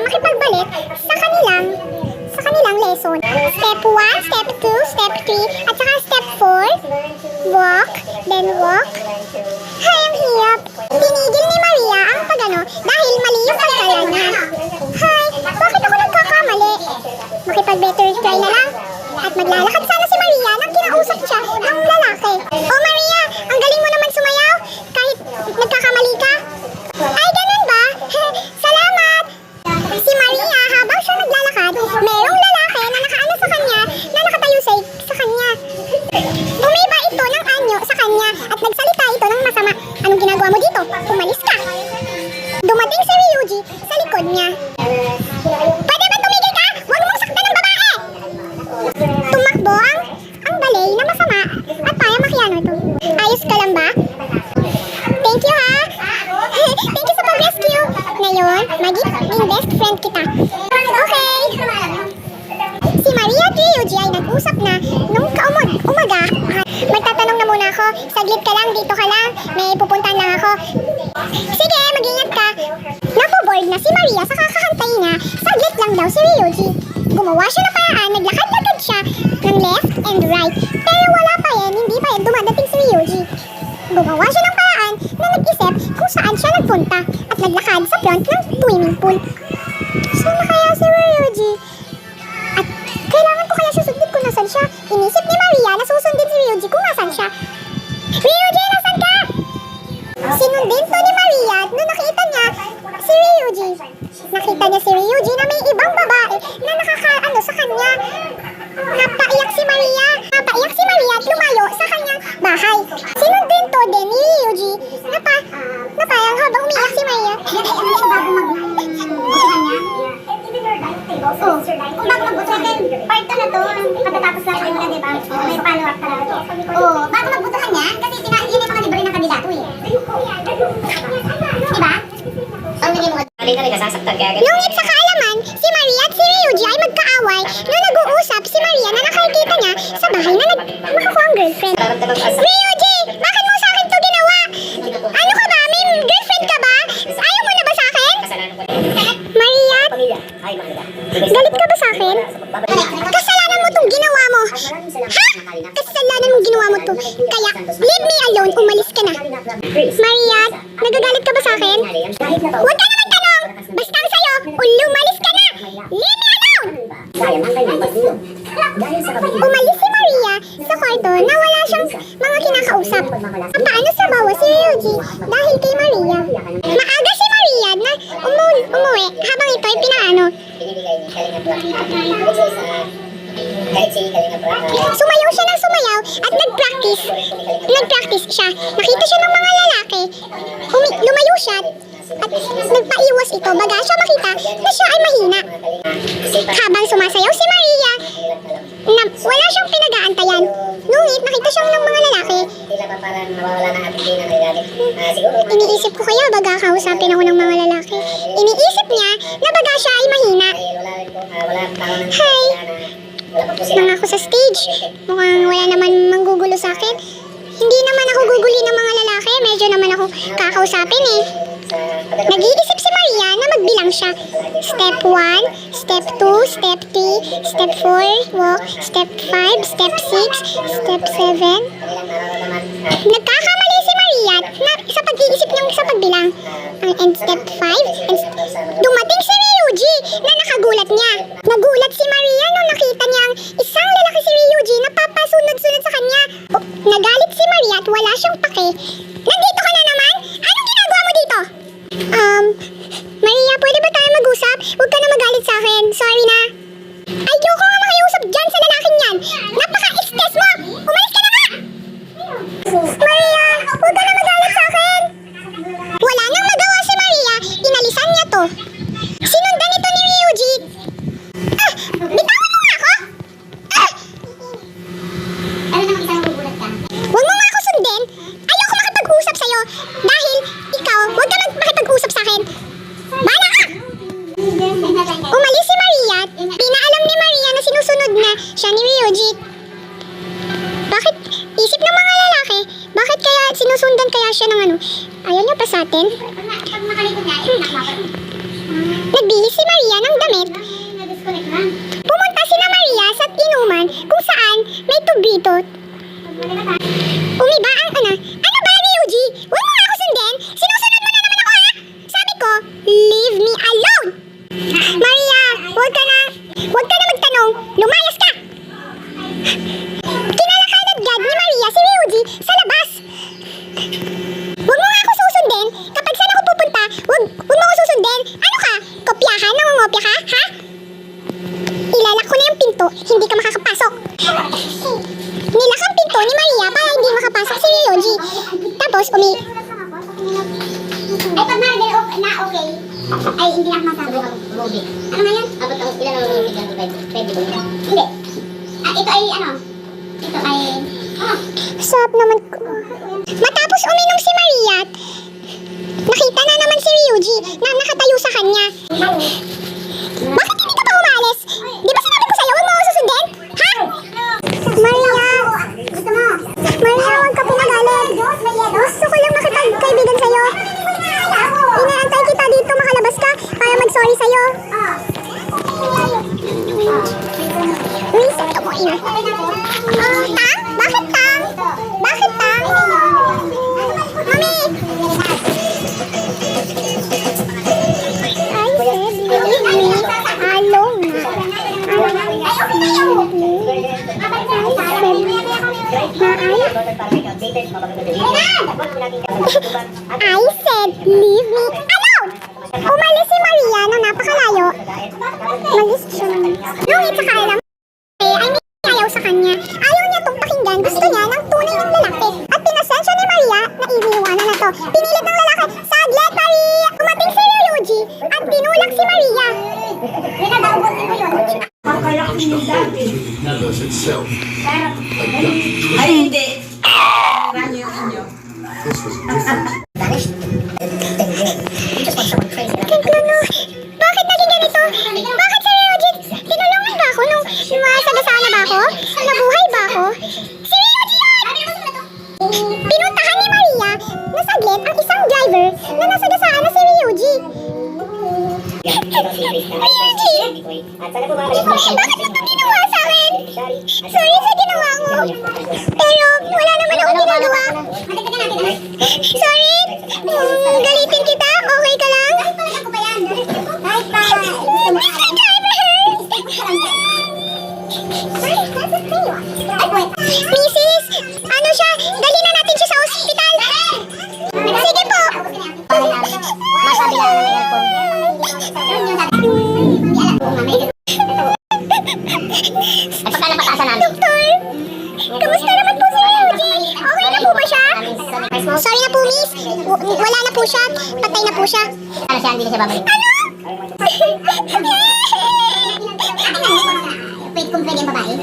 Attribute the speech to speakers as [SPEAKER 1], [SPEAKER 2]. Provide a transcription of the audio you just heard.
[SPEAKER 1] makipagbalik sa kanilang lesson. Step 1, Step 2, Step 3, at saka Step 4, walk, then walk. Hay, ang hirap. Tinigil ni Maria ang pagano dahil mali yung pagkala niya. Hay, bakit ako nagkakamali? Makipag-better try na lang. At maglalakad sana si Maria nang kinausap siya ng lalaki. Oh Maria, ang galing mo naman sumayaw kahit nagkakamali ka. Ay, ganun ba? Salamat! Si Maria, habang siya naglalakad, merong lalaki na nakaano sa kanya, na nakatayo sa kanya. Gumiba ito ng anyo sa kanya at nagsalita ito ng masama. Anong ginagawa mo dito? Umalis ka! Dumating si Ryuji sa likod niya. Pwede ba tumigil ka? Huwag mong saktan ng babae! Tumakbo ang balay na masama at parang makiano ito. Ayos ka lang ba? Thank you ha! Thank you sa pag-rescue! Ngayon, maging best friend kita. Okay! Si Maria at Ryuji ay nag-usap na nung umaga. Magtatanong na muna ako. Saglit ka lang, dito ka lang. May pupuntahan lang ako. Sige, mag-ingat ka. Napo-board na si Maria sa kakahantay niya. Saglit lang daw si Ryuji. Gumawa siya ng paraan, naglakad-lakad siya ng left and right. Pero wala pa yan, hindi pa yan dumadating si Ryuji. Gumawa siya ng paraan na nag-isip kung saan siya nagpunta at naglakad sa front ng swimming pool. Saan na kaya si Ryuji? At kailangan ko kaya susundin kung nasan siya. Inisip ni Maria na susundin si Ryuji kung nasan siya. Ryuji, nasan ka? Sinundin to ni Maria at nung nakita niya si Ryuji. Nakita niya si Ryuji na may ibang babae na nakakaano sa kanya. Napaiyak si Maria at lumayo sa kanyang bahay. Sinundin to din ni Ryuji na parang habang umiyak si Maria. Ano siya bago magbutuhan niya? Oo. Kung bago magbutuhan, part 2 na to, pagkatapos lang kayo na, diba? May follow-up talaga. Oo. Bago magbutuhan niya, kasi yun yung mga libre ng kandidato eh. Diba?
[SPEAKER 2] Ang naging mga kali nasasaktan kaya ganun.
[SPEAKER 1] Ngunit sa kaalaman, si Maria at si Ryuji ay magkaaway nung nag-uusap si Maria na nakikita niya sa bahay na makakuha ang girlfriend. Ryuji! Bakit mo sa akin to ginawa? Ano ka ba? May girlfriend ka ba? Ayaw mo na ba sa akin? Maria? Galit ka ba sa akin? Kasalanan mo tong ginawa mo. Ha? Kasalanan mo ginawa mo to. Kaya, leave me alone. Umalis ka na. Maria, nagagalit ka ba sa akin? Huwag ka naman tanong. Basta ang sayo, lumalis ka na. Leave me alone. Umalis si Maria sa kwarto na wala siyang mga kinakausap. Paano sa bawa si Ryuji dahil kay Maria? Maaga si Maria na umuwi habang ito ay pinaano. Sumayaw siya ng sumayaw at nagpractice siya. Nakita siya ng mga lalaki. Lumayo siya at nagpaiwas ito baga siya makita na siya ay mahina. Habang sumasayaw si Maria na wala siyang pinag-aantayan. Ngunit nakita siya ng mga lalaki. Iniisip ko kaya baga kausapin ako ng mga lalaki. Iniisip niya na baga siya ay mahina. Hi! Nang ako sa stage, mukhang wala naman manggugulo sa akin. Hindi naman ako guguli ng mga lalaki, medyo naman ako kakausapin eh. Nag-iisip si Maria na magbilang siya. Step 1, Step 2, Step 3, Step 4, walk, Step 5, Step 6, Step 7. Nagkakamali si Maria na sa pag-iisip niyang sa pagbilang. And Step 5, dumating si Ryuji na nakagulat niya. Nagulat si Maria nung nakita niya ang isang lalaki si Ryuji na papasunod-sunod sa kanya. Nagalit si Maria at wala siyang pake. Nandito ka na naman? Anong ginagawa mo dito? Maria, pwede ba tayo mag-usap? Huwag ka na magalit sa akin. Sorry na. Ayoko nga makiusap dyan sa lalaking yan. Napaka-stress mo! Umalis ka na nga! Maria, huwag ka na magalit sa akin. Wala nang magawa si Maria. Inalisan niya to. Sinundan ito ni Ryuji. Bitawan mo nga ako!
[SPEAKER 2] Ano naman isang magugulat ka?
[SPEAKER 1] Huwag mo nga ako sundin. Ayoko makipag-usap sa'yo. Dahil ikaw, huwag ka makipag-usap sa akin. Bahala ka! Umalis si Maria. Pinaalam ni Maria na sinusunod na siya ni Ryuji. Bakit? Isip ng mga lalaki. Bakit kaya sinusundan kaya siya ng ano? Ayaw niya pa sa atin?
[SPEAKER 2] Pag nakalikod niya, nakakapag.
[SPEAKER 1] Nagbihis si Maria ng damit.
[SPEAKER 2] Na-disconnect lang.
[SPEAKER 1] Pumunta sina Maria sa inuman kung saan may tubitot. Umiba ang ana. Ano ba, Ryuji? Huwag mo nga ako sundin. Sinusunod mo na naman ako, ha? Sabi ko, leave me alone. Maria, huwag ka na magtanong. Lumayas ka. Kinalakalagad ni Maria si Ryuji sa labas. Huwag mo nga ako susundin. Kapag saan ako pupunta, huwag mo ako susundin. Ano ka? Kopyahan? Nangungopya ka? Ha? Ilalak ko na yung pinto, hindi ka makakapasok. Nilak ang pinto ni Maria para hindi makapasok si Ryuji. Tapos
[SPEAKER 2] Ay, pag na okay, ay hindi na masabi. Movie. Ano na yan? Abot ang ilan ang movie dyan? Pwede ba yan? Hindi. Ito ay ano? Ito ay...
[SPEAKER 1] Sarap naman. Matapos uminom si Maria, nakita na naman si Ryuji na nakatayo sa kanya. Bakit hindi ka pa umalis? Di ba sinabi ko sa'yo, huwag mo ako susundin? Ha? Maria!
[SPEAKER 2] Gusto mo?
[SPEAKER 1] Maria, huwag ka pinagalit. Gusto ko lang makipagkaibigan sa'yo. Inaantay kita dito, makalabas ka para mag-sorry sa'yo. Reset ka mo, ina. Tang? Bakit tang? Bakit tang? Mami! I said, leave me alone. I said, leave me alone! Umalis si Maria na napakalayo. Malis siya. Nungit sa kailam, ay may ayaw sa kanya. Ayaw niya itong pakinggan. Gusto niya ng tunay ng lalaki. At pinasensya ni Maria na iniiwanan na to. Pinilit ng lalaki, saglit Maria! Umating si Ryuji at tinulak si Maria.
[SPEAKER 3] Does itself.
[SPEAKER 4] Ay, hindi. Ano yung inyo?
[SPEAKER 3] This was different.
[SPEAKER 1] Tignan mo. Bakit naging ganito? Bakit si Ryuji? Tinulungan ba ako nung masagasaan na ba ako? Nabuhay ba ako? Si Ryuji yun! Pinuntahan ni Maria na saglit ang isang driver na nasagasaan na si Ryuji. Ryuji! Bakit mo ito ginawa sa akin? Sorry sa ginawa mo. Pero wala naman akong ginagawa. Sorry! Galitin kita? Okay ka lang? Mrs. Ano siya? Dali na natin siya sa ospital. Sige po.
[SPEAKER 2] Masabi lang na may aircon. Ay, pagkalapatasan namin.
[SPEAKER 1] Doktor, kamusta naman po si Ryuji? Okay na po ba siya? Sorry na po, miss. Wala na po siya. Patay na po siya.
[SPEAKER 2] Ano siya, hindi na siya babalik.
[SPEAKER 1] Ano?
[SPEAKER 2] Wait, kung pwede yung babae.